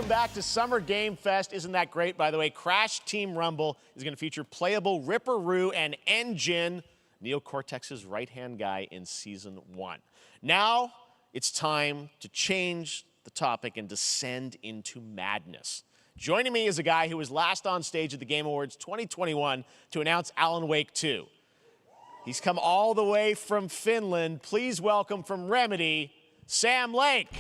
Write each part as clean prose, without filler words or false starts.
Welcome back to Summer Game Fest. Isn't that great, by the way? Crash Team Rumble is going to feature playable Ripperoo and Engine, Neo Cortex's right-hand guy in Season 1. Now, it's time to change the topic and descend into madness. Joining me is a guy who was last on stage at the Game Awards 2021 to announce Alan Wake 2. He's come all the way from Finland. Please welcome from Remedy, Sam Lake.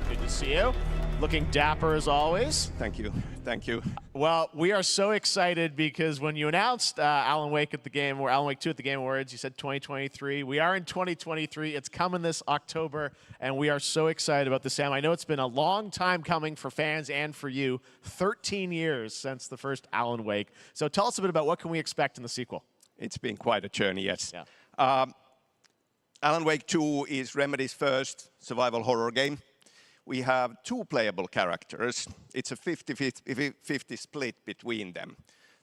Good to see you. Looking dapper as always. Thank you. Thank you. Well, we are so excited because when you announced Alan Wake at the Game, or Alan Wake 2 at the Game Awards, you said 2023. We are in 2023. It's coming this October, and we are so excited about this, Sam. I know it's been a long time coming for fans and for you. 13 years since the first Alan Wake. So tell us a bit about what can we expect in the sequel. It's been quite a journey, yes. Yeah. Alan Wake 2 is Remedy's first survival horror game. We have two playable characters. It's a 50-50 split between them.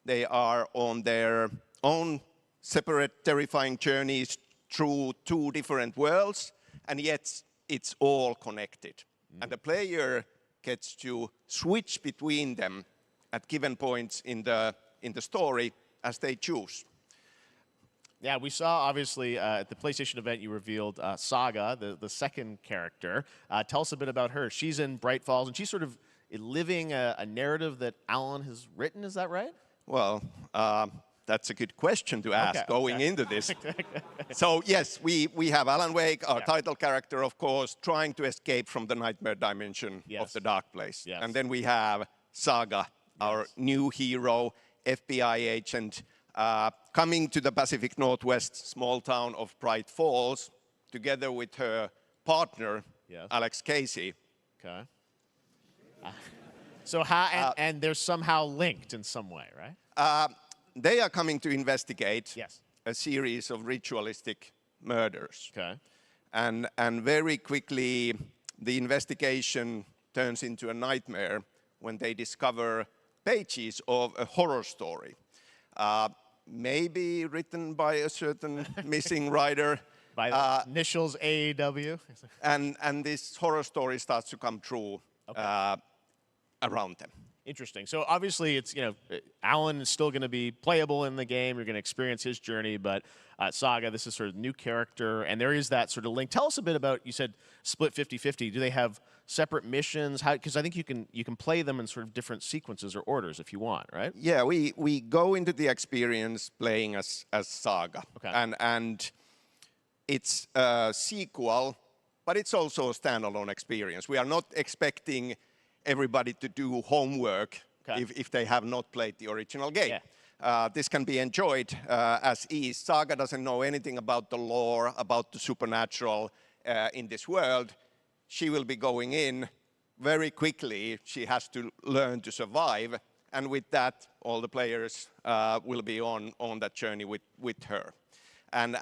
They are on their own separate terrifying journeys through two different worlds, and yet it's all connected. And the player gets to switch between them at given points in the story as they choose. Yeah, we saw, obviously, at the PlayStation event, you revealed Saga, the second character. Tell us a bit about her. She's in Bright Falls, and she's sort of living a narrative that Alan has written. Is that right? Well, that's a good question to ask going into this. So, yes, we have Alan Wake, our title character, of course, trying to escape from the nightmare dimension of the dark place. Yes. And then we have Saga, our new hero, FBI agent, coming to the Pacific Northwest small town of Bright Falls, together with her partner, Alex Casey. Okay. So how, and they're somehow linked in some way, right? They are coming to investigate Yes. a series of ritualistic murders. Okay. And very quickly, the investigation turns into a nightmare when they discover pages of a horror story. Maybe written by a certain missing writer. By the initials AEW. And this horror story starts to come true around them. Interesting. So obviously it's, Alan is still going to be playable in the game. You're going to experience his journey, but Saga, this is sort of new character, and there is that sort of link. Tell us a bit about, you said split 50-50. Do they have separate missions? Because I think you can play them in sort of different sequences or orders if you want, right? Yeah, we go into the experience playing as Saga. Okay. And it's a sequel, but it's also a standalone experience. We are not expecting everybody to do homework if they have not played the original game. Yeah. This can be enjoyed as is. Saga doesn't know anything about the lore, about the supernatural in this world. She will be going in very quickly. She has to learn to survive. And with that, all the players will be on that journey with her. And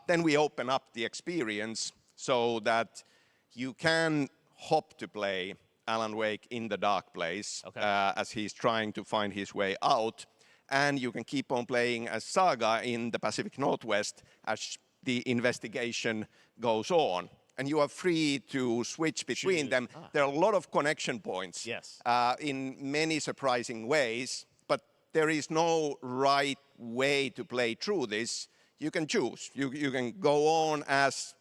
then we open up the experience so that you can hop to play Alan Wake in the dark place as he's trying to find his way out. And you can keep on playing as Saga in the Pacific Northwest as the investigation goes on. And you are free to switch between them. There are a lot of connection points in many surprising ways, but there is no right way to play through this. You can choose. You can go on as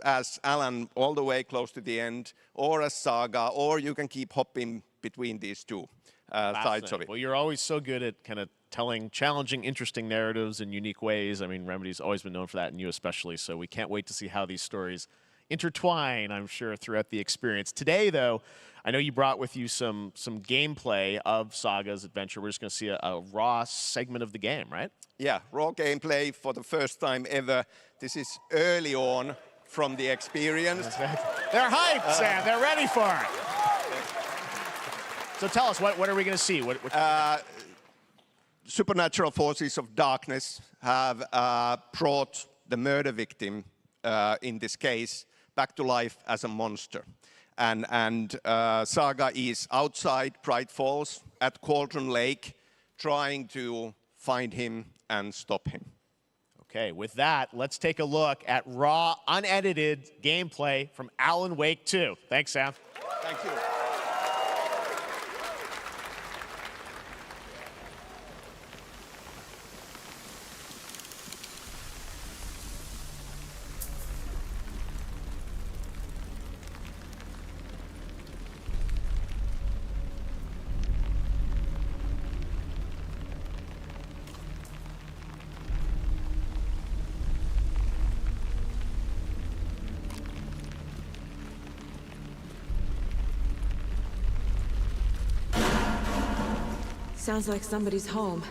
Alan all the way close to the end, or as Saga, or you can keep hopping between these two sides of it. Well, you're always so good at kind of telling challenging, interesting narratives in unique ways. I mean, Remedy's always been known for that, and you especially, so we can't wait to see how these stories intertwine, I'm sure, throughout the experience. Today, though, I know you brought with you some gameplay of Saga's adventure. We're just going to see a raw segment of the game, right? Yeah, raw gameplay for the first time ever. This is early on from the experience. They're hyped, Sam. They're ready for it. So tell us, what are we going to see? Supernatural forces of darkness have brought the murder victim, in this case, back to life as a monster. And Saga is outside Bright Falls at Cauldron Lake, trying to find him and stop him. Okay, with that, let's take a look at raw, unedited gameplay from Alan Wake 2. Thanks, Sam. Thank you. Sounds like somebody's home.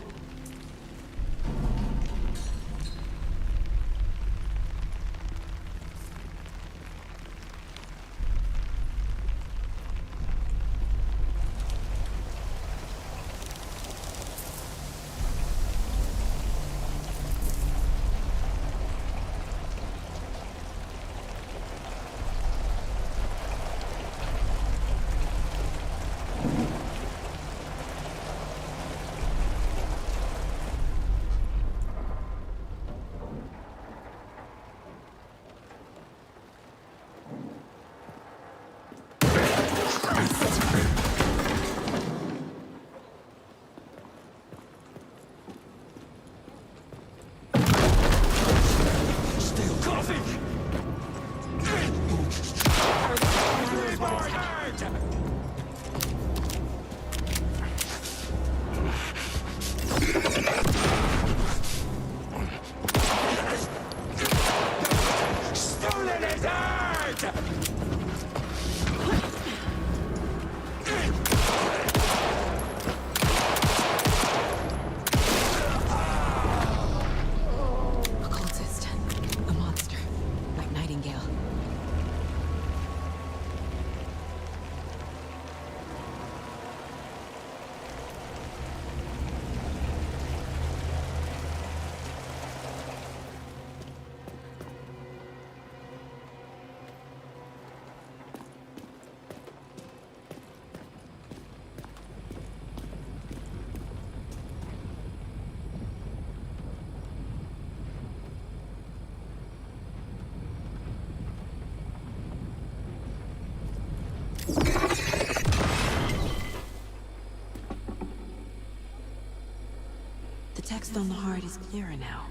The text on the heart is clearer now.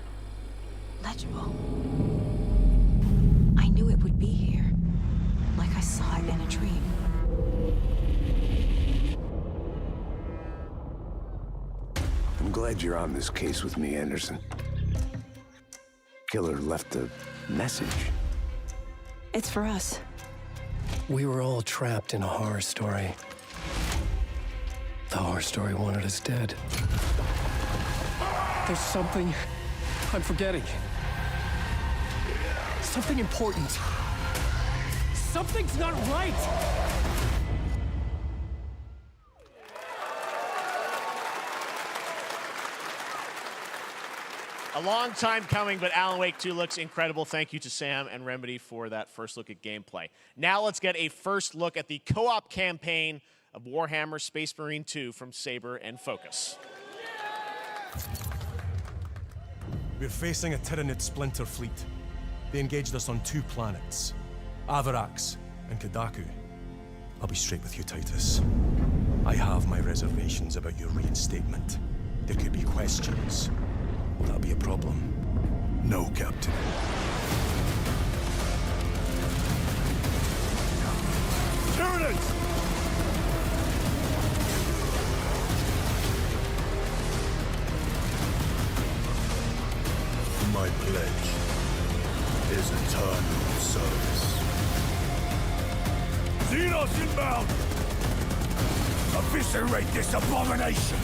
Legible. I knew it would be here, like I saw it in a dream. I'm glad you're on this case with me, Anderson. Killer left a message. It's for us. We were all trapped in a horror story. The horror story wanted us dead. There's something I'm forgetting. Something important. Something's not right! A long time coming, but Alan Wake 2 looks incredible. Thank you to Sam and Remedy for that first look at gameplay. Now let's get a first look at the co-op campaign of Warhammer Space Marine 2 from Saber and Focus. We're facing a Tyranid splinter fleet. They engaged us on 2 planets, Avarax and Kadaku. I'll be straight with you, Titus. I have my reservations about your reinstatement. There could be questions. Will that be a problem? No, Captain. Tyranids! My pledge is eternal service. Xenos inbound! Eviscerate this abomination!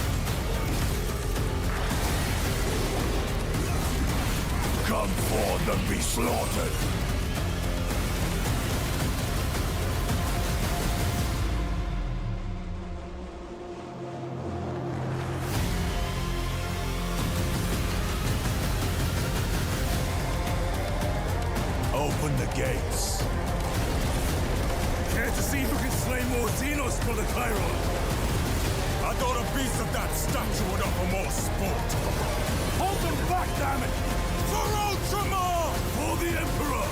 Come forth and be slaughtered! Open the gates. Care to see if we can slay more Xenos for the Chiron? I thought a piece of that statue would offer more sport. Hold them back, damn it! For Ultramar! For the Emperor!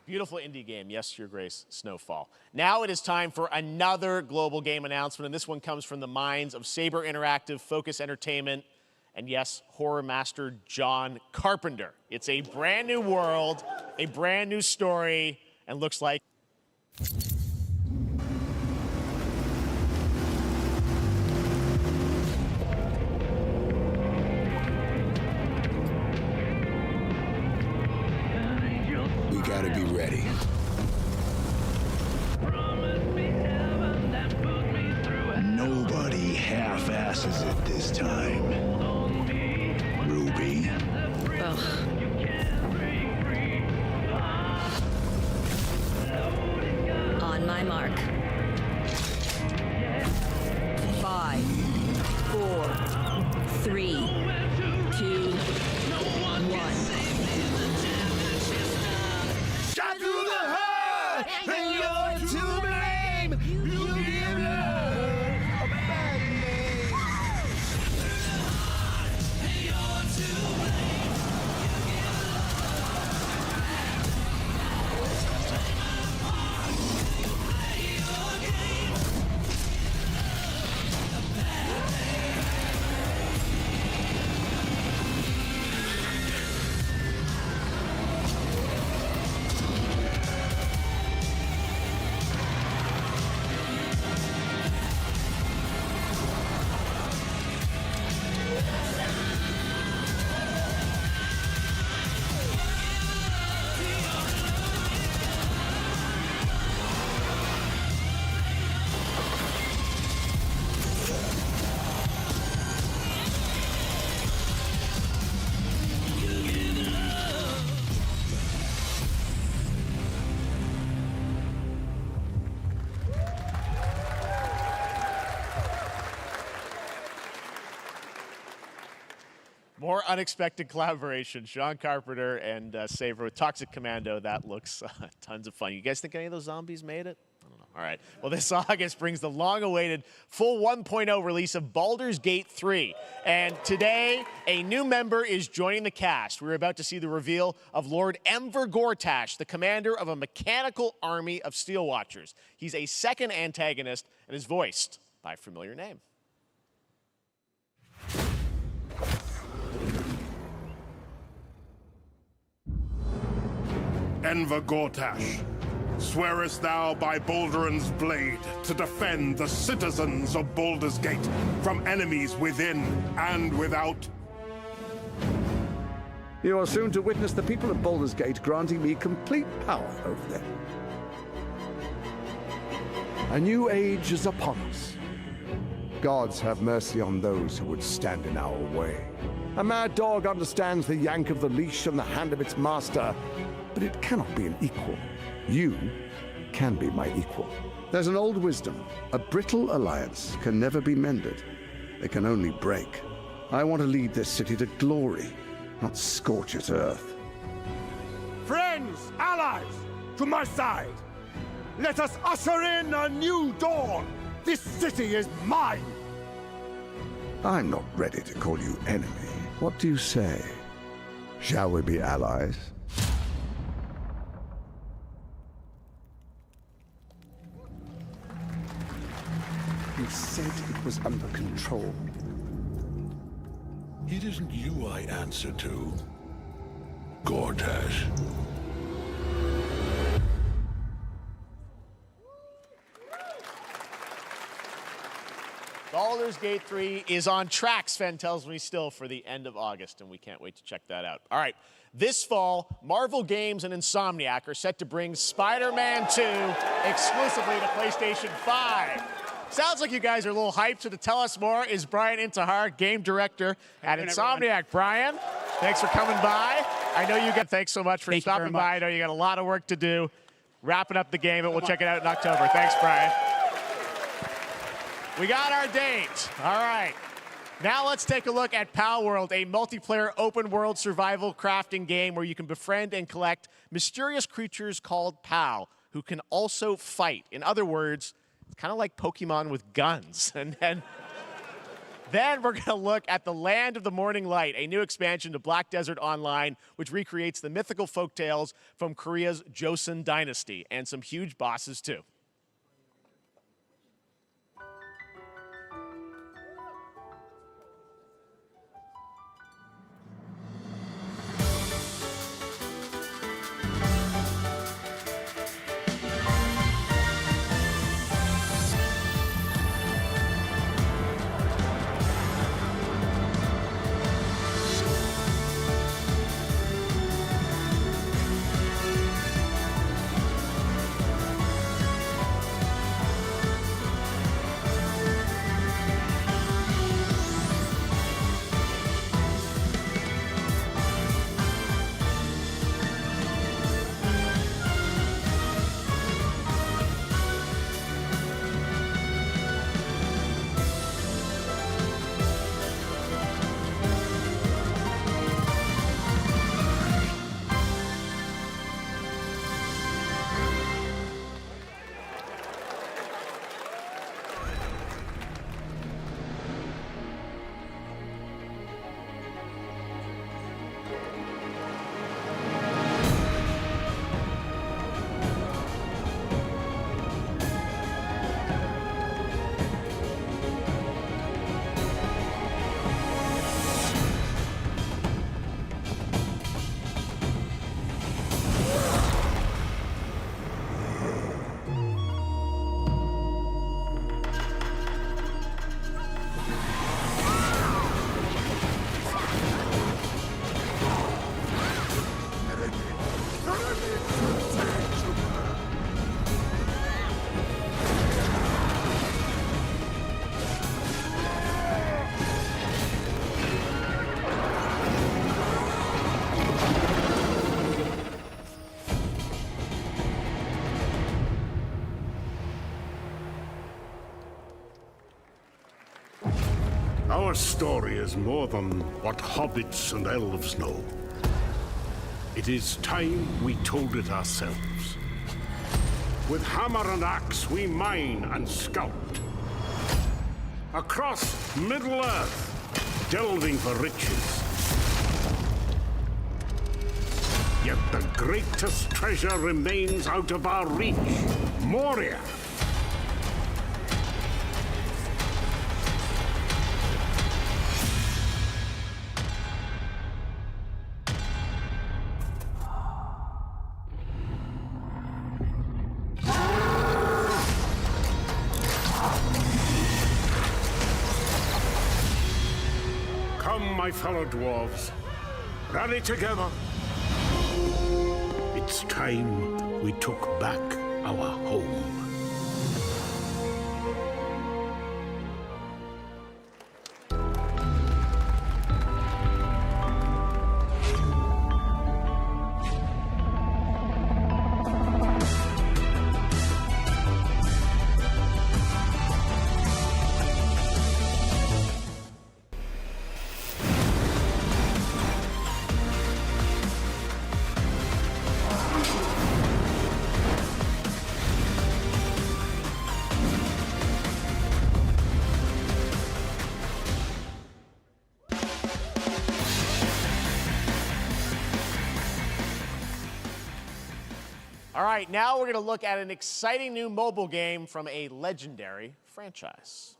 Beautiful indie game, yes, Your Grace, Snowfall. Now it is time for another global game announcement, and this one comes from the minds of Saber Interactive, Focus Entertainment, and yes, horror master John Carpenter. It's a brand new world, a brand new story, and looks like... Gotta be ready. Nobody half-asses it this time. Ruby. Ugh. On my mark. 5, 4, 3, 2, 1. More unexpected collaboration. John Carpenter and Saber with Toxic Commando. That looks tons of fun. You guys think any of those zombies made it? I don't know. All right. Well, this August brings the long-awaited full 1.0 release of Baldur's Gate 3. And today, a new member is joining the cast. We're about to see the reveal of Lord Enver Gortash, the commander of a mechanical army of Steel Watchers. He's a second antagonist and is voiced by a familiar name. Enver Gortash, swearest thou by Balduran's blade to defend the citizens of Baldur's Gate from enemies within and without? You are soon to witness the people of Baldur's Gate granting me complete power over them. A new age is upon us. Gods have mercy on those who would stand in our way. A mad dog understands the yank of the leash from the hand of its master, but it cannot be an equal. You can be my equal. There's an old wisdom. A brittle alliance can never be mended. It can only break. I want to lead this city to glory, not scorch its earth. Friends, allies, to my side! Let us usher in a new dawn! This city is mine! I'm not ready to call you enemy. What do you say? Shall we be allies? You said it was under control. It isn't you I answer to, Gortash. Baldur's Gate 3 is on track, Sven tells me still, for the end of August, and we can't wait to check that out. All right, this fall, Marvel Games and Insomniac are set to bring Spider-Man 2 exclusively to PlayStation 5. Sounds like you guys are a little hyped, so to tell us more is Brian Intihar, game director at Insomniac. Brian, thanks for coming by. I know you got, thanks so much for stopping by. I know you got a lot of work to do, wrapping up the game, and we'll check it out in October. Thanks, Brian. We got our date. All right. Now let's take a look at Pal World, a multiplayer open-world survival crafting game where you can befriend and collect mysterious creatures called Pal, who can also fight. In other words, it's kind of like Pokemon with guns. And then we're going to look at the Land of the Morning Light, a new expansion to Black Desert Online, which recreates the mythical folktales from Korea's Joseon dynasty, and some huge bosses, too. Our story is more than what hobbits and elves know. It is time we told it ourselves. With hammer and axe we mine and scout. Across Middle-earth, delving for riches. Yet the greatest treasure remains out of our reach. Moria. My fellow dwarves, rally together. It's time we took back our home. All right, now we're going to look at an exciting new mobile game from a legendary franchise.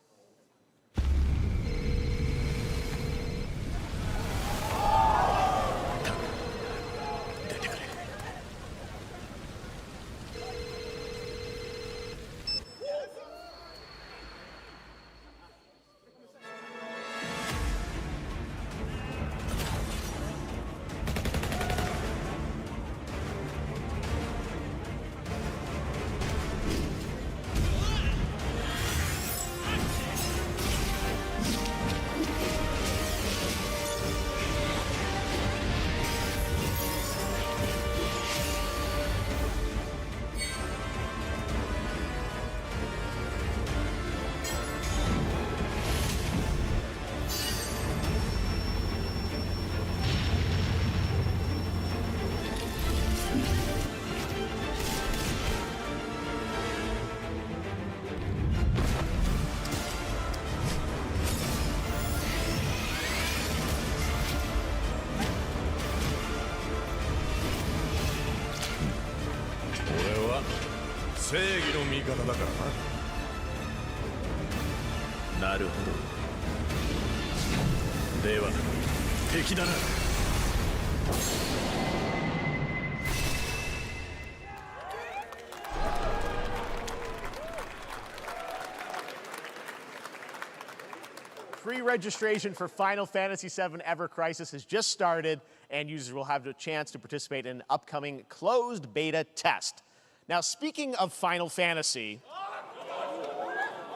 Pre-registration for Final Fantasy VII Ever Crisis has just started, and users will have the chance to participate in an upcoming closed beta test. Now, speaking of Final Fantasy,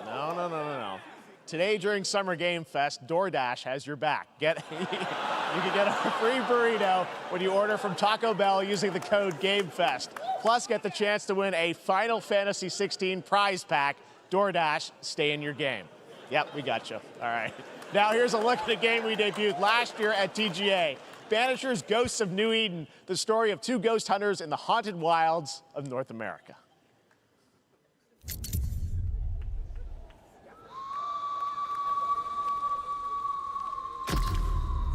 no. Today during Summer Game Fest, DoorDash has your back. You can get a free burrito when you order from Taco Bell using the code GameFest. Plus, get the chance to win a Final Fantasy XVI prize pack. DoorDash, stay in your game. Yep, we got you. All right. Now here's a look at a game we debuted last year at TGA. Banishers Ghosts of New Eden, the story of two ghost hunters in the haunted wilds of North America.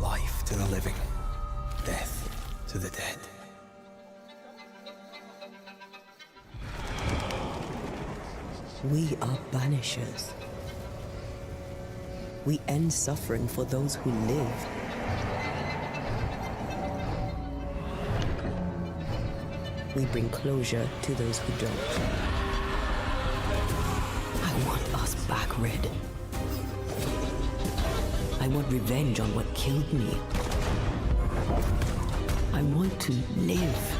Life to the living, death to the dead. We are banishers. We end suffering for those who live. We bring closure to those who don't. I want us back, Red. I want revenge on what killed me. I want to live.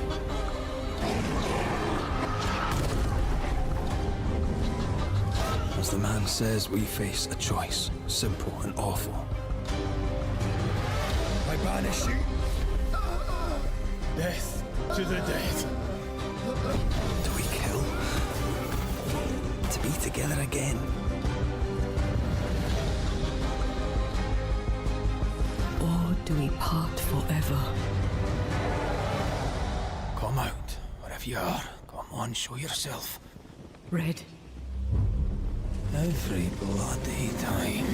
As the man says, we face a choice, simple and awful. I banish you. Death to the dead. Do we kill? To be together again? Or do we part forever? Come out, wherever you are. Come on, show yourself. Red. Every bloody time.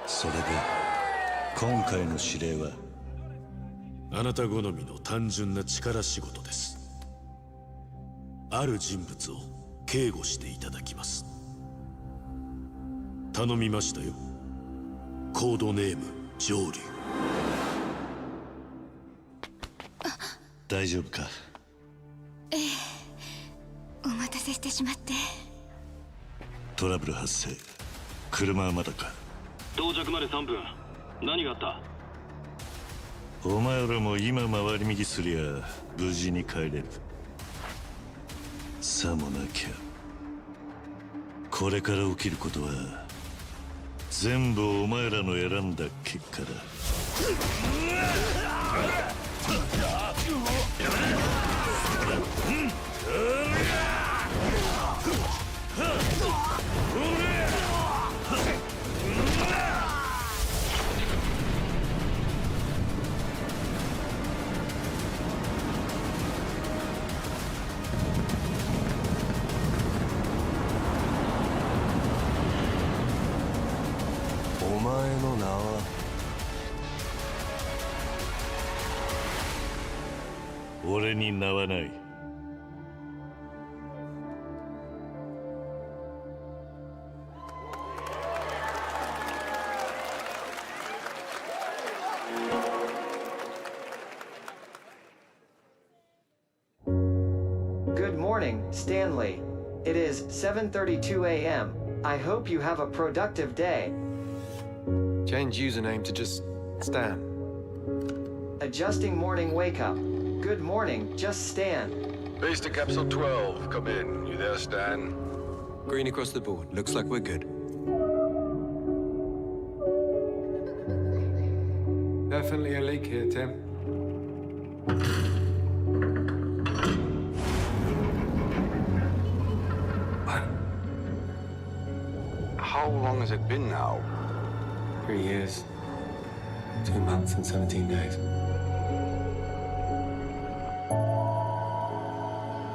それで今回の指令はあなた好みの単純な力仕事です。ある人物を警護していただきます。頼みましたよ。コードネーム上流。大丈夫か？ええ、お待たせしてしまって。トラブル発生。車はまだか？到着まで3分。何があった？お前らも今回り右すりゃ無事に帰れる。さもなきゃこれから起きることは全部お前らの選んだ結果だ。俺に名はない。Good morning, Stanley. It is 7:32 a.m. I hope you have a productive day. Change username to just Stan. Adjusting morning wake-up. Good morning, just Stan. Base to capsule 12. Come in. You there, Stan? Green across the board. Looks like we're good. Definitely a leak here, Tim. How long has it been now? 3 years, 2 months and 17 days.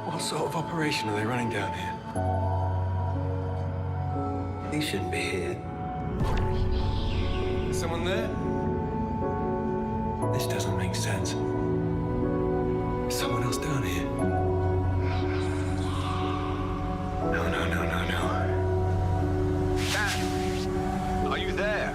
What sort of operation are they running down here? He shouldn't be here. Is someone there? This doesn't make sense. Is someone else down here? No. Dad! Are you there?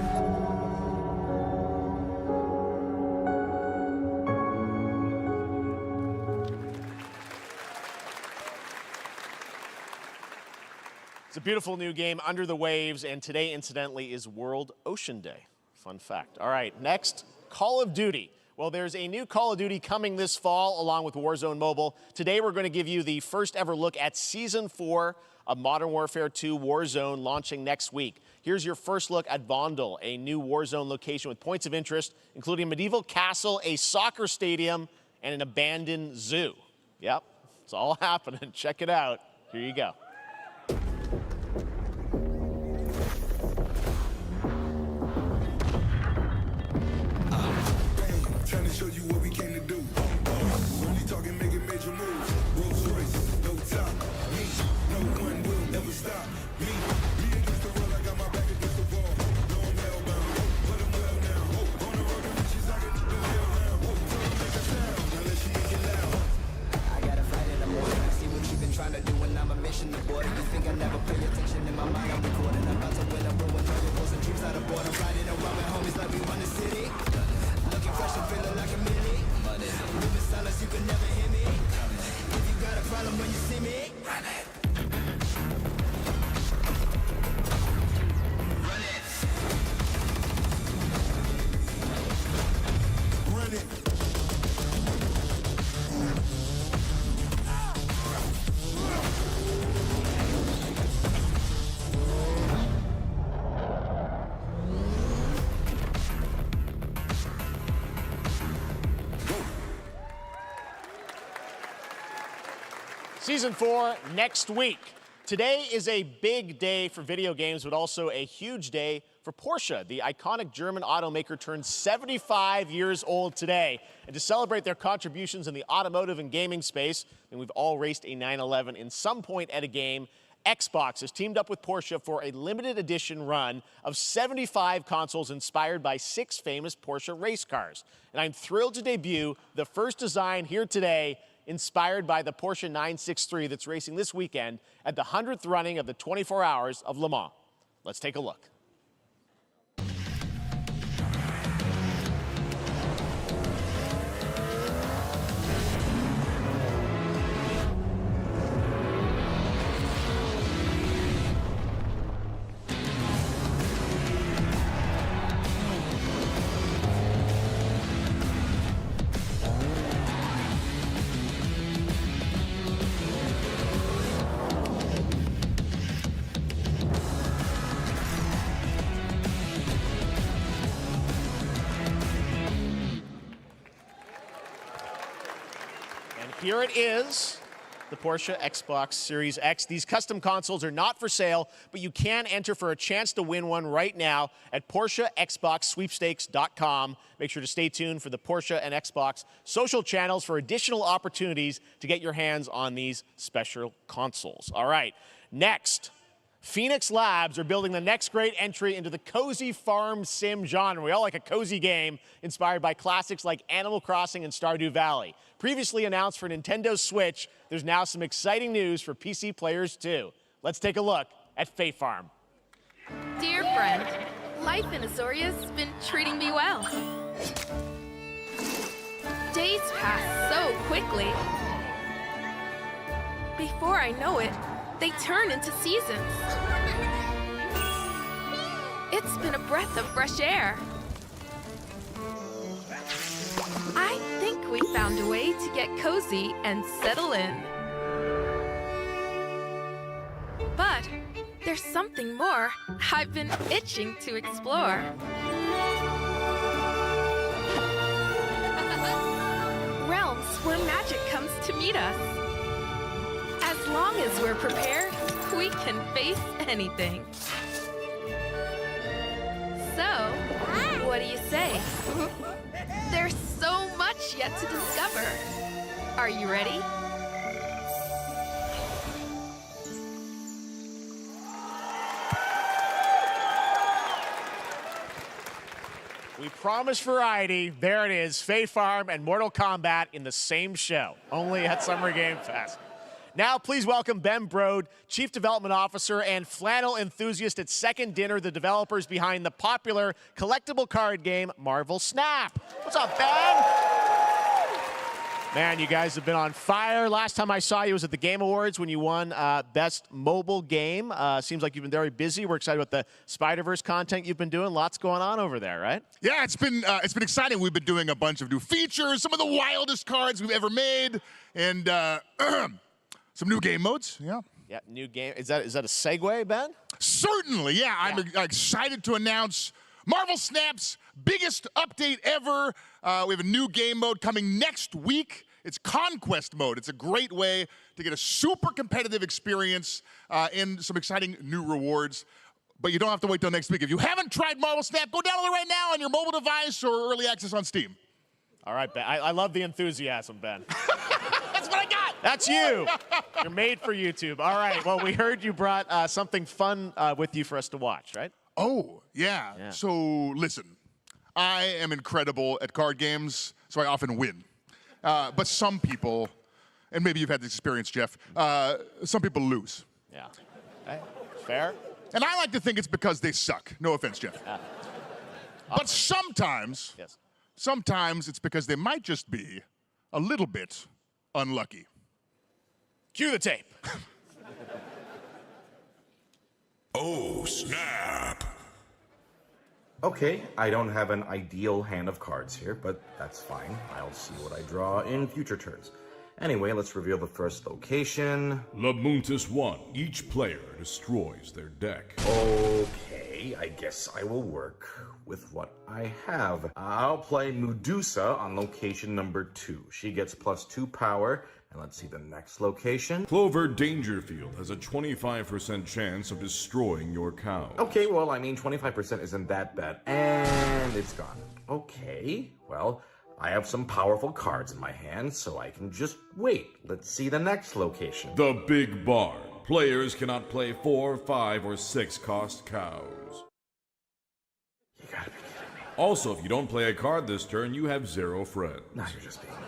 It's a beautiful new game, Under the Waves, and today, incidentally, is World Ocean Day. Fun fact. All right, next, Call of Duty. Well, there's a new Call of Duty coming this fall, along with Warzone Mobile. Today, we're going to give you the first ever look at Season 4 of Modern Warfare 2 Warzone, launching next week. Here's your first look at Vondel, a new Warzone location with points of interest, including a medieval castle, a soccer stadium, and an abandoned zoo. Yep, it's all happening. Check it out. Here you go. Trying to show you what we came to do. Only talking, making major moves. Rolls Royce, no top. Me, no one will ever stop. Me against the world, I got my back against the wall. No, I'm hellbound. But I'm well now. On the road to riches, I get the hell down. Tell them make a sound, now let she make it loud. I got a fight in the morning. I see what you've been trying to do, and I'm a mission boy. You think I never pay attention? In my mind, I'm recording. I'm about to win. I'm rolling, trying to and dreams out of board. I'm riding around with homies like we run the city. Looking fresh and feeling like a millie. Moving silence, you can never hear me. If you got a problem when you see me, run it. Run it. Run it. Season 4 next week. Today is a big day for video games, but also a huge day for Porsche. The iconic German automaker turns 75 years old today. And to celebrate their contributions in the automotive and gaming space, and we've all raced a 911 in some point at a game, Xbox has teamed up with Porsche for a limited edition run of 75 consoles inspired by 6 famous Porsche race cars. And I'm thrilled to debut the first design here today, inspired by the Porsche 963 that's racing this weekend at the 100th running of the 24 Hours of Le Mans. Let's take a look. Here it is, the Porsche Xbox Series X. These custom consoles are not for sale, but you can enter for a chance to win one right now at PorscheXboxSweepstakes.com. Make sure to stay tuned for the Porsche and Xbox social channels for additional opportunities to get your hands on these special consoles. All right, next, Phoenix Labs are building the next great entry into the cozy farm sim genre. We all like a cozy game inspired by classics like Animal Crossing and Stardew Valley. Previously announced for Nintendo Switch, there's now some exciting news for PC players too. Let's take a look at Fae Farm. Dear friend, life in Azoria's been treating me well. Days pass so quickly. Before I know it, they turn into seasons. It's been a breath of fresh air. I think we found a way to get cozy and settle in. But there's something more I've been itching to explore. Realms where magic comes to meet us. As long as we're prepared, we can face anything. So, what do you say? There's so much yet to discover. Are you ready? We promised variety. There it is, Fae Farm and Mortal Kombat in the same show, only at Summer Game Fest. Now, please welcome Ben Brode, Chief Development Officer and flannel enthusiast at Second Dinner, the developers behind the popular collectible card game Marvel Snap. What's up, Ben? Man, you guys have been on fire. Last time I saw you was at the Game Awards when you won Best Mobile Game. Seems like you've been very busy. We're excited about the Spider-Verse content you've been doing. Lots going on over there, right? Yeah, it's been exciting. We've been doing a bunch of new features, some of the wildest cards we've ever made, and some new game modes. Yeah. Yeah, new game. Is that a segue, Ben? Certainly, yeah. I'm excited to announce Marvel Snap's biggest update ever. We have a new game mode coming next week. It's Conquest mode. It's a great way to get a super competitive experience and some exciting new rewards. But you don't have to wait till next week. If you haven't tried Marvel Snap, go download it right now on your mobile device or early access on Steam. All right, Ben. I love the enthusiasm, Ben. That's what I got. That's you. You're made for YouTube. All right. Well, we heard you brought something fun with you for us to watch, right? Oh, yeah. So, listen. I am incredible at card games, so I often win. But some people, and maybe you've had this experience, Jeff, some people lose. Yeah. Okay. Fair. And I like to think it's because they suck. No offense, Jeff. But sometimes, sometimes it's because they might just be a little bit unlucky. Cue the tape. Oh, snap. Okay, I don't have an ideal hand of cards here, but that's fine. I'll see what I draw in future turns. Anyway, let's reveal the first location. Lamuntis 1. Each player destroys their deck. Okay, I guess I will work with what I have. I'll play Medusa on location number 2. She gets +2 power. And let's see the next location. Clover Dangerfield has a 25% chance of destroying your cow. Okay, well, I mean, 25% isn't that bad. And it's gone. Okay, well, I have some powerful cards in my hand, so I can just wait. Let's see the next location. The Big Barn. Players cannot play 4, 5, or 6 cost cows. You gotta be kidding me. Also, if you don't play a card this turn, you have 0 friends. No, you're just being mean.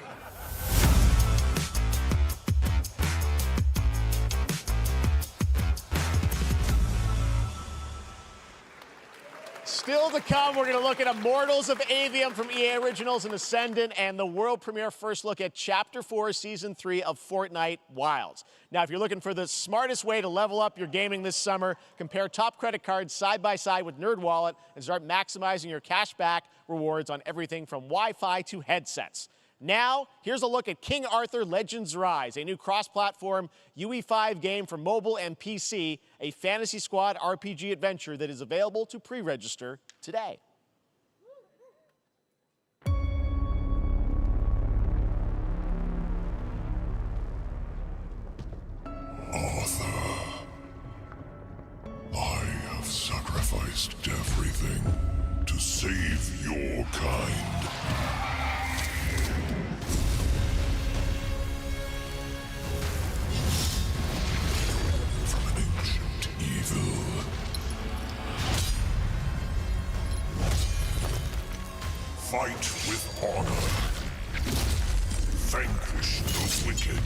Still to come, we're going to look at Immortals of Avium from EA Originals and Ascendant and the world premiere first look at Chapter 4, Season 3 of Fortnite Wilds. Now, if you're looking for the smartest way to level up your gaming this summer, compare top credit cards side by side with NerdWallet and start maximizing your cash back rewards on everything from Wi-Fi to headsets. Now, here's a look at King Arthur Legends Rise, a new cross-platform UE5 game for mobile and PC, a Fantasy Squad RPG adventure that is available to pre-register today. Arthur, I have sacrificed everything to save your kind. From an ancient evil fight with honor. Vanquish the wicked,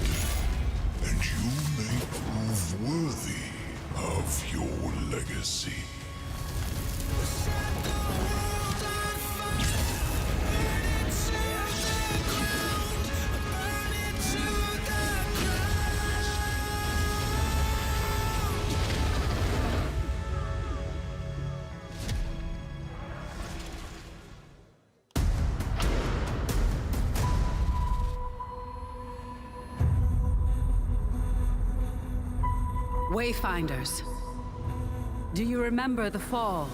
and you may prove worthy of your legacy. Wayfinders, do you remember the fall?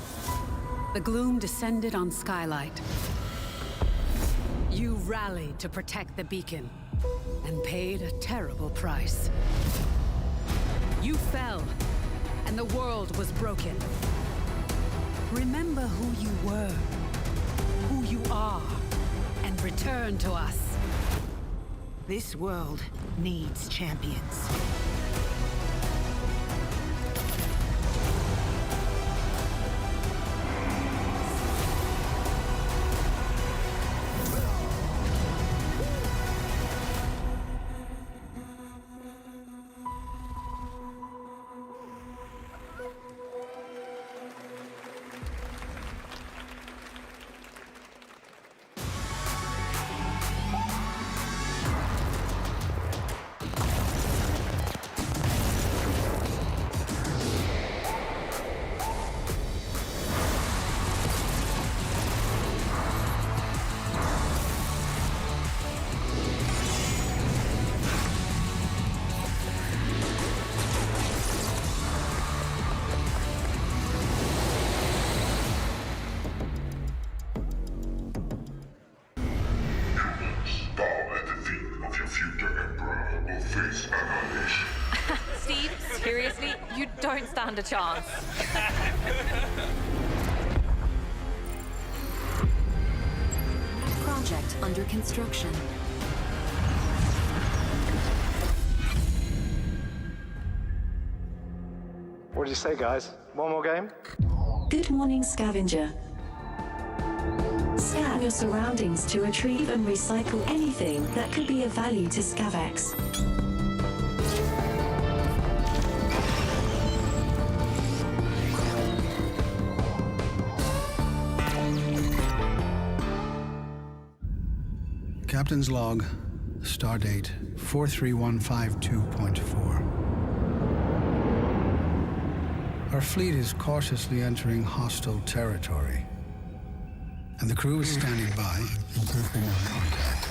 The gloom descended on Skylight. You rallied to protect the beacon, and paid a terrible price. You fell, and the world was broken. Remember who you were, who you are, and return to us. This world needs champions. Steve, seriously, you don't stand a chance. Project under construction. What did you say, guys? One more game? Good morning, scavenger. Scan your surroundings to retrieve and recycle anything that could be of value to Scavex. Captain's log, stardate 43152.4. Our fleet is cautiously entering hostile territory, and the crew is standing by in case they want contact.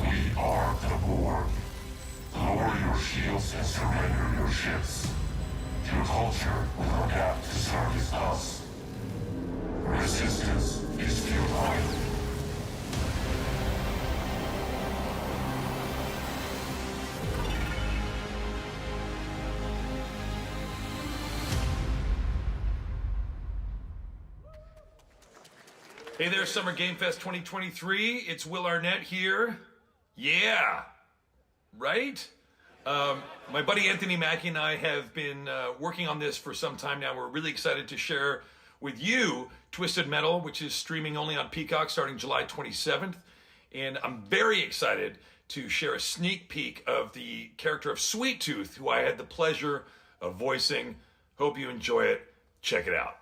We are Devolver. Lower your shields and surrender your ships. Your culture will adapt to service us. Resistance is futile. Hey there, Summer Game Fest 2023. It's Will Arnett here. Yeah, right? My buddy Anthony Mackie and I have been working on this for some time now. We're really excited to share with you Twisted Metal, which is streaming only on Peacock starting July 27th. And I'm very excited to share a sneak peek of the character of Sweet Tooth, who I had the pleasure of voicing. Hope you enjoy it. Check it out.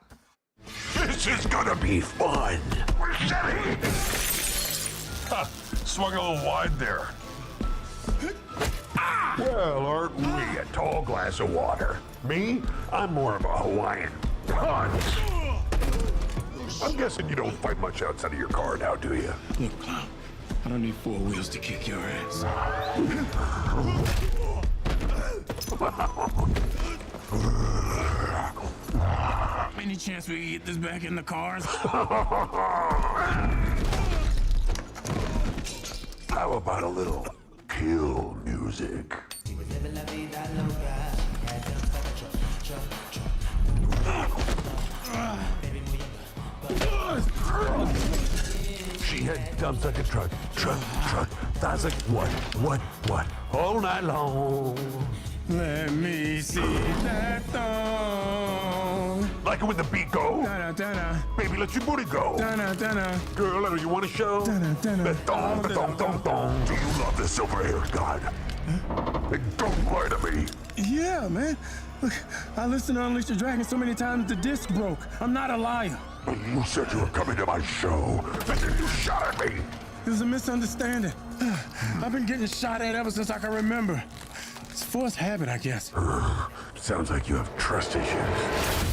This is gonna be fun. We're setting. Swung a little wide there. Well, aren't we a tall glass of water? Me? I'm more of a Hawaiian punch. I'm guessing you don't fight much outside of your car now, do you? Look, Clown, I don't need four wheels to kick your ass. Any chance we can get this back in the cars? How about a little kill music? She had dumps like a truck. That's like what? All night long. Let me see that thong. like it when the beat goes? Baby, let your booty go. Girl, you want to show? Ba-thong, ba-thong, thong, thong. Do you love the silver-haired god? Hey, don't lie to me. Yeah, man. Look, I listened to Unleash the Dragon so many times the disc broke. I'm not a liar. But you said you were coming to my show, and then you shot at me. It was a misunderstanding. I've been getting shot at ever since I can remember. It's forced habit, I guess. Sounds like you have trust issues.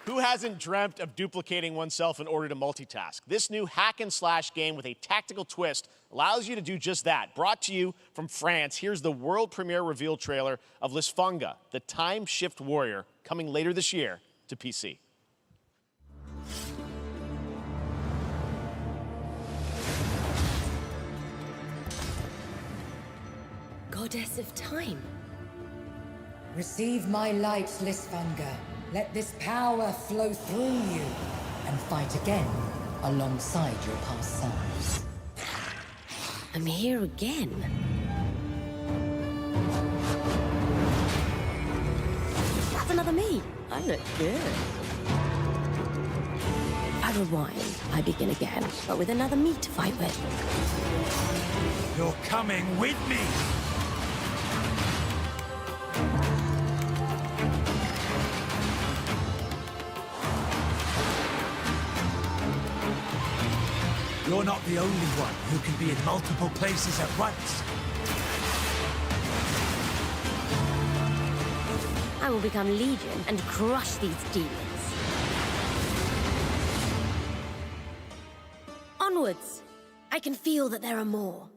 Who hasn't dreamt of duplicating oneself in order to multitask? This new hack and slash game with a tactical twist allows you to do just that. Brought to you from France, here's the world premiere reveal trailer of Lisfunga, the time shift warrior, coming later this year to PC. Goddess of time. Receive my light, Lisfunga. Let this power flow through you and fight again alongside your past selves. I'm here again. That's another me. I look good. I rewind. I begin again, but with another me to fight with. You're coming with me! You're not the only one who can be in multiple places at once. I will become Legion and crush these demons. Onwards! I can feel that there are more.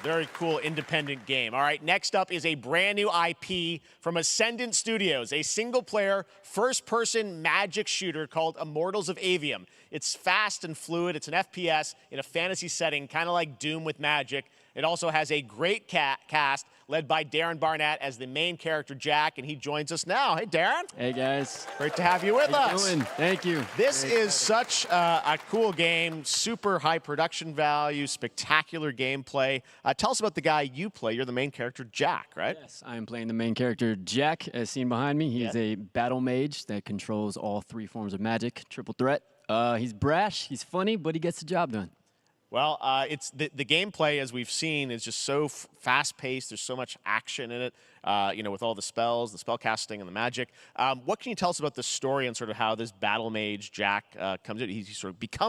Very cool independent game. All right, next up is a brand new IP from Ascendant Studios, a single-player, first-person magic shooter called Immortals of Avium. It's fast and fluid. It's an FPS in a fantasy setting, kind of like Doom with magic. It also has a great cast led by Darren Barnett as the main character, Jack, and he joins us now. Hey, Darren. Hey, guys. Great to have you with us. How you doing? Thank you. This is such a cool game, super high production value, spectacular gameplay. Tell us about the guy you play. You're the main character, Jack, right? Yes, I'm playing the main character, Jack, as seen behind me. He's a battle mage that controls all three forms of magic, triple threat. He's brash, he's funny, but he gets the job done. Well, it's the gameplay, as we've seen, is just so fast-paced. There's so much action in it, with all the spells, the spell casting, and the magic. What can you tell us about the story and sort of how this battle mage, Jack, comes in? He sort of becomes